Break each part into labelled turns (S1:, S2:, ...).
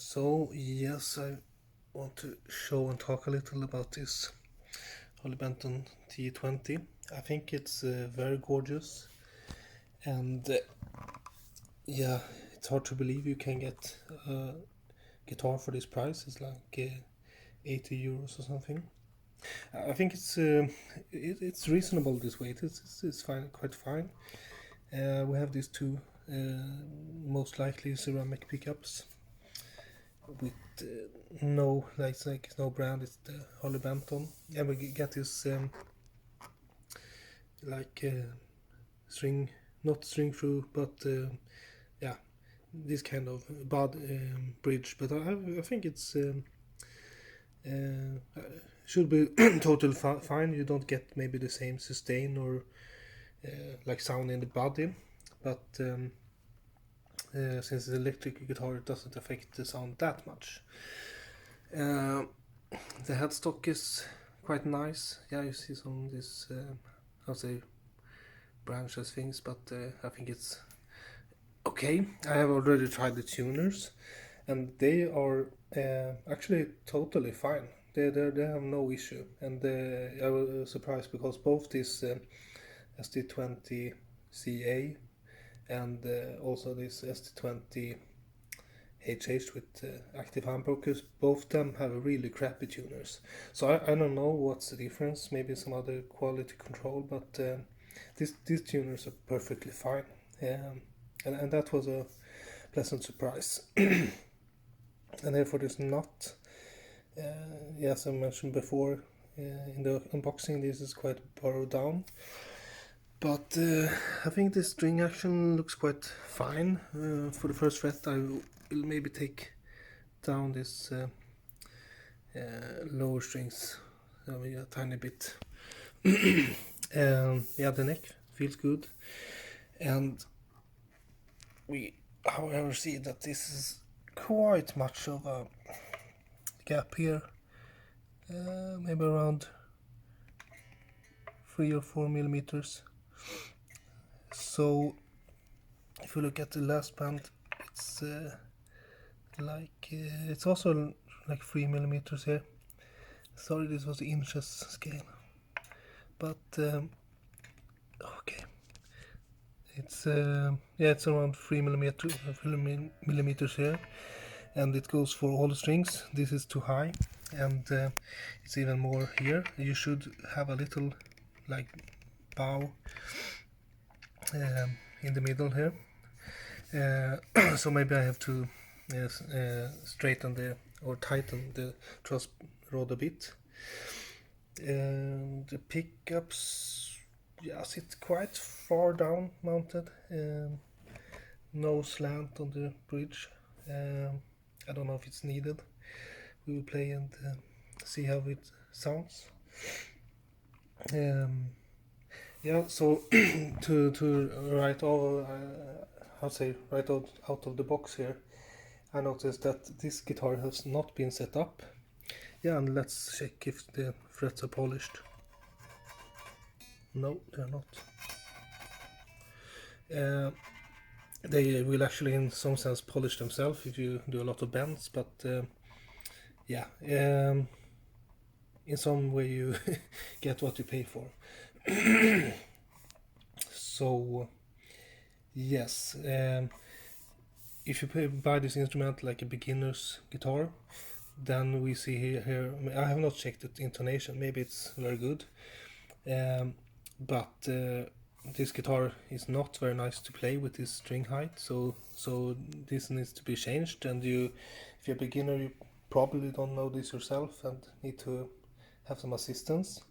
S1: So yes, I want to show and talk a little about this Harley Benton TE20. I think it's very gorgeous, and yeah, it's hard to believe you can get a guitar for this price. It's like 80 euros or something. I think it's reasonable this way. It's fine, quite fine. We have these two most likely ceramic pickups with no like no brand. It's the Harley Benton, and we get this like string, not string through, but yeah, this kind of bud bridge. But I think it's should be total fine. You don't get maybe the same sustain or like sound in the body, but since it's electric guitar, it doesn't affect the sound that much. The headstock is quite nice. Yeah, you see some of this, how to say, branches things, but I think it's okay. I have already tried the tuners, and they are actually totally fine. They have no issue, and I was surprised because both this SD20 CA and also this SD20 HH with active humbuckers, both them have really crappy tuners. So I don't know what's the difference. Maybe some other quality control, but these tuners are perfectly fine. And that was a pleasant surprise. And therefore, this nut, as I mentioned before in the unboxing, this is quite borrowed down. But I think the string action looks quite fine. For the first fret, I will maybe take down this lower strings a tiny bit. Yeah, the neck feels good. And we, however, see that this is quite much of a gap here. Maybe around 3 or 4 millimeters. So if you look at the last band, it's it's also like 3 millimeters here. Sorry, this was the inches scale, but okay, it's it's around 3 millimeters here, and it goes for all the strings. This is too high, and it's even more here. You should have a little like bow in the middle here. So maybe I have to straighten or tighten the truss rod a bit. And the pickups, yes, it's quite far down mounted. No slant on the bridge. I don't know if it's needed. We will play and see how it sounds. Yeah, so to write all, right out of the box here, I noticed that this guitar has not been set up. Yeah, and let's check if the frets are polished. No, they're not. They will actually in some sense polish themselves if you do a lot of bends, but yeah, in some way you get what you pay for. So yes, if you buy this instrument like a beginner's guitar, then we see here I have not checked the intonation, maybe it's very good, but this guitar is not very nice to play with this string height, so this needs to be changed, and if you're a beginner, you probably don't know this yourself and need to have some assistance.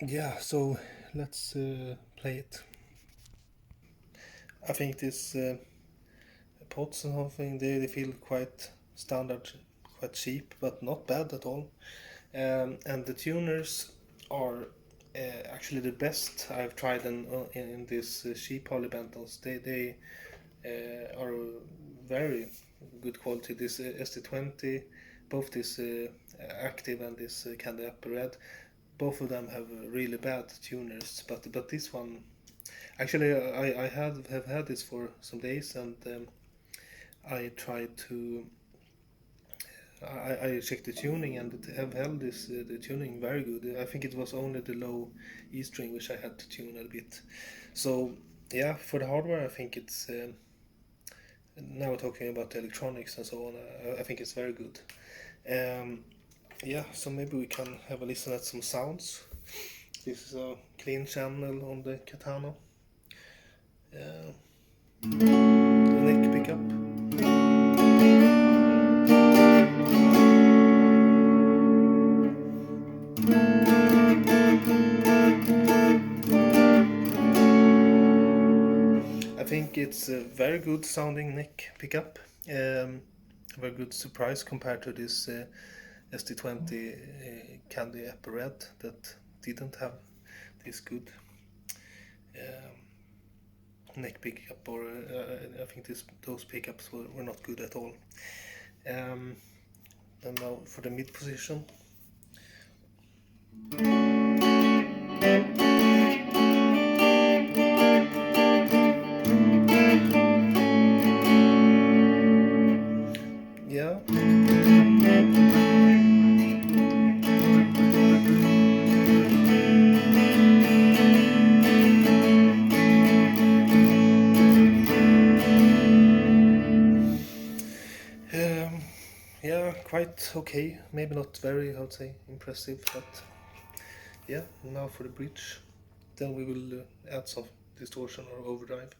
S1: Yeah, so let's play it. I think this pots and something, they feel quite standard, quite cheap, but not bad at all. And the tuners are actually the best I've tried in this cheap Harley Bentons. They are very good quality. This SD20, both this active and this Candy Apple Red, both of them have really bad tuners. But this one, actually, I have had this for some days, and I tried to I checked the tuning, and it have held this the tuning very good. I think it was only the low E string which I had to tune a bit. So yeah, for the hardware, I think it's now talking about the electronics and so on. I think it's very good. Um, yeah, so maybe we can have a listen at some sounds. This is a clean channel on the Katana. The neck pickup. I think it's a very good sounding neck pickup. A very good surprise compared to this ST20 Candy Upper Red that didn't have this good neck pickup, or I think those pickups were not good at all. And now for the mid position. Yeah. Yeah, quite okay. Maybe not very, I would say, impressive, but yeah, now for the bridge. Then we will add some distortion or overdrive.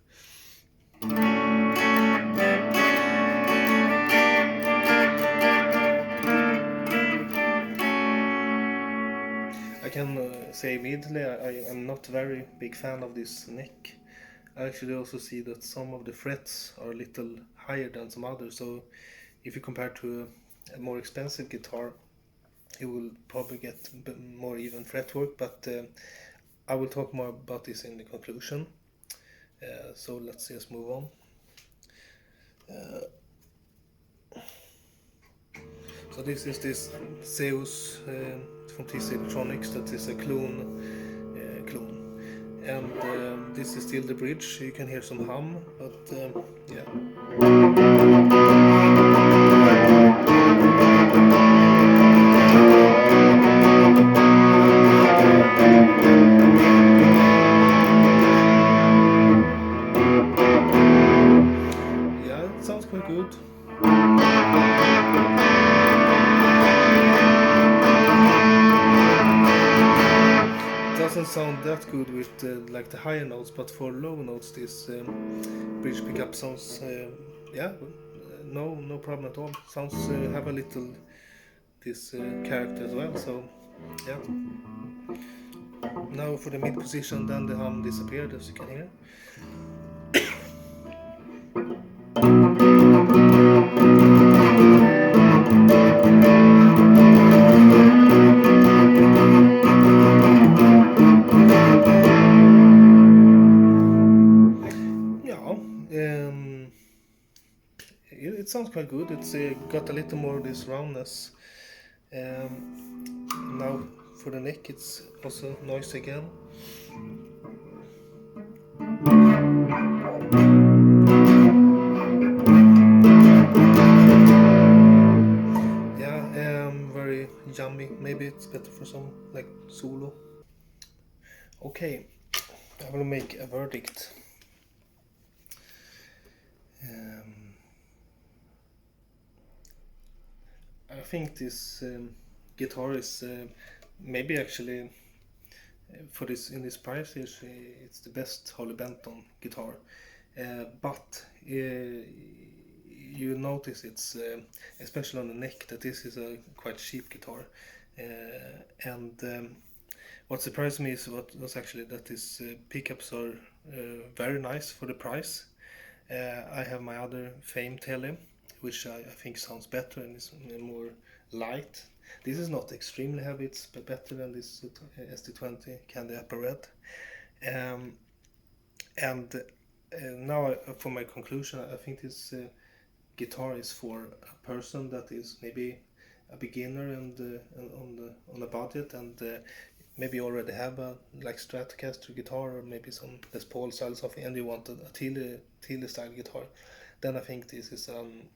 S1: I can say immediately I am not very big fan of this neck. I actually also see that some of the frets are a little higher than some others, so if you compare to a more expensive guitar, you will probably get more even fretwork, but I will talk more about this in the conclusion. So let's just move on. So this is this Zeus from TC Electronics, that is a clone. And this is still the bridge. You can hear some hum, but yeah. Yeah, it sounds quite good. Doesn't sound that good with like the higher notes, but for low notes this bridge pickup sounds yeah, no problem at all. Sounds have a little this character as well, so yeah. Now for the mid position, then the hum disappeared, as you can hear. It sounds quite good. It's got a little more of this roundness. Now for the neck, it's also noise again. Yeah, very yummy. Maybe it's better for some like solo. Okay, I will make a verdict. I think this guitar is maybe actually for this in this price it's the best Harley Benton guitar, but you notice it's especially on the neck that this is a quite cheap guitar, and what surprised me is what was actually that these pickups are very nice for the price. I have my other Fame Tele, which I think sounds better and is more light. This is not extremely heavy, it's better than this ST20 Candy Upper Red. And now for my conclusion, I think this guitar is for a person that is maybe a beginner and on a budget, and maybe already have a like Stratocaster guitar or maybe some Les Paul style something, and you want a Tele style guitar. then I think this is an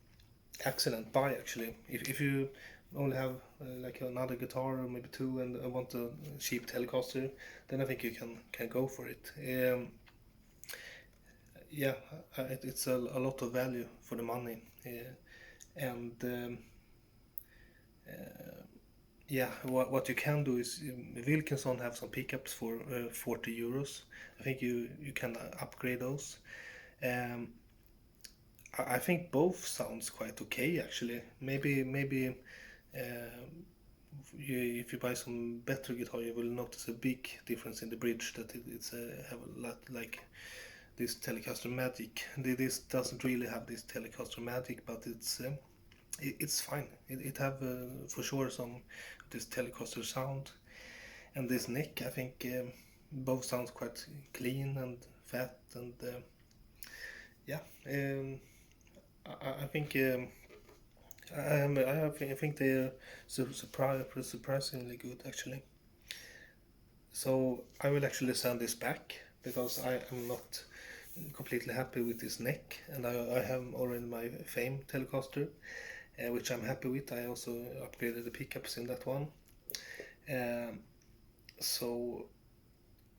S1: excellent buy actually. If you only have like another guitar or maybe two and want a cheap Telecaster, then I think you can go for it. Yeah, it's a lot of value for the money, and yeah, what you can do is Wilkinson have some pickups for 40 euros. I think you can upgrade those. Um, I think both sounds quite okay actually. Maybe if you buy some better guitar, you will notice a big difference in the bridge. That it's have a lot like this Telecaster Magic. This doesn't really have this Telecaster Magic, but it's fine. It have for sure some this Telecaster sound, and this neck. I think both sounds quite clean and fat, and yeah. I think I think they are surprisingly good actually. So I will actually send this back because I am not completely happy with this neck, and I have already my Fame Telecaster, which I'm happy with. I also upgraded the pickups in that one. Um, so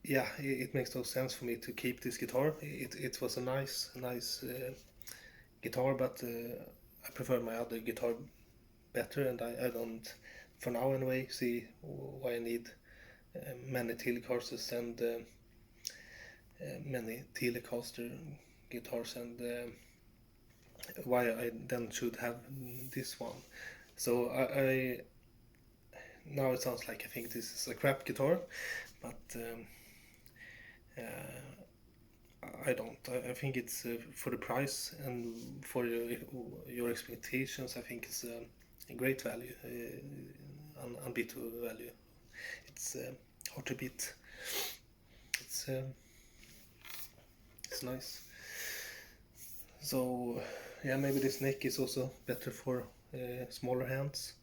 S1: yeah, it makes no sense for me to keep this guitar. It was a nice guitar, but I prefer my other guitar better, and I don't, for now anyway, see why I need many Telecasters and many Telecaster guitars, and why I then should have this one. So I now it sounds like I think this is a crap guitar, but I don't. I think it's for the price and for your expectations. I think it's a great value, unbeatable value. It's hard to beat. It's uh, it's nice. So yeah, maybe this neck is also better for smaller hands.